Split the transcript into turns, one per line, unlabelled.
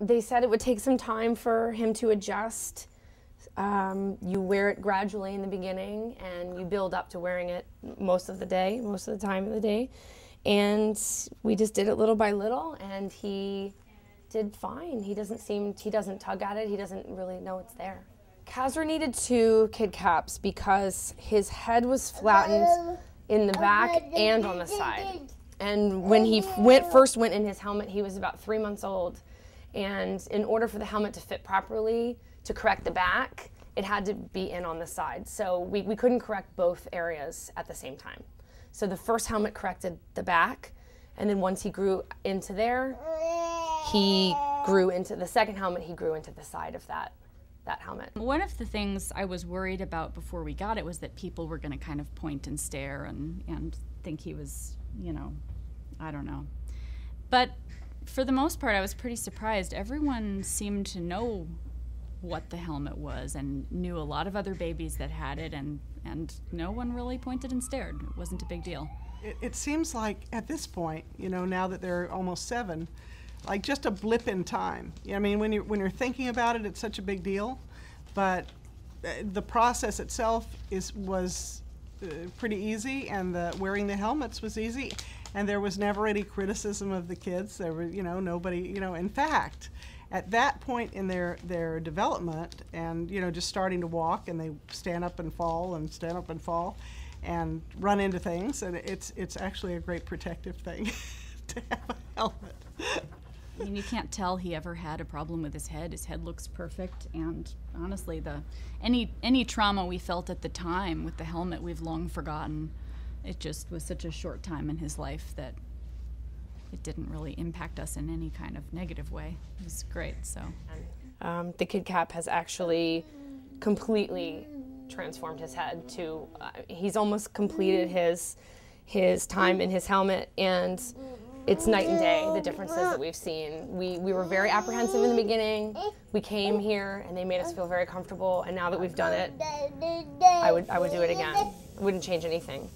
They said it would take some time for him to adjust. You wear it gradually in the beginning, and you build up to wearing it most of the time of the day. And we just did it little by little, and he did fine. He doesn't tug at it. He doesn't really know it's there. Kazra needed 2 KidCaps because his head was flattened in the back and on the side. And when he first went in his helmet, he was about 3 months old. And in order for the helmet to fit properly, to correct the back, it had to be in on the side. So we couldn't correct both areas at the same time. So the first helmet corrected the back, and then once he grew into there, he grew into the second helmet, he grew into the side of that helmet.
One of the things I was worried about before we got it was that people were going to kind of point and stare and think he was, you know, I don't know. But for the most part, I was pretty surprised. Everyone seemed to know what the helmet was and knew a lot of other babies that had it, and no one really pointed and stared. It wasn't a big deal.
It seems like at this point, you know, now that they're almost 7, like just a blip in time. I mean, when you're thinking about it, it's such a big deal, but the process itself was pretty easy, and wearing the helmets was easy, and there was never any criticism of the kids. There was, you know, nobody, you know, in fact, at that point in their development, and, you know, just starting to walk, and they stand up and fall and stand up and fall and run into things, and it's actually a great protective thing to have a helmet.
I mean, you can't tell he ever had a problem with his head. His head looks perfect, and honestly, any trauma we felt at the time with the helmet, we've long forgotten. It just was such a short time in his life that it didn't really impact us in any kind of negative way. It was great, so.
The KidCap has actually completely transformed his head to, he's almost completed his time in his helmet, and it's night and day, the differences that we've seen. We were very apprehensive in the beginning. We came here and they made us feel very comfortable, and now that we've done it, I would do it again. I wouldn't change anything.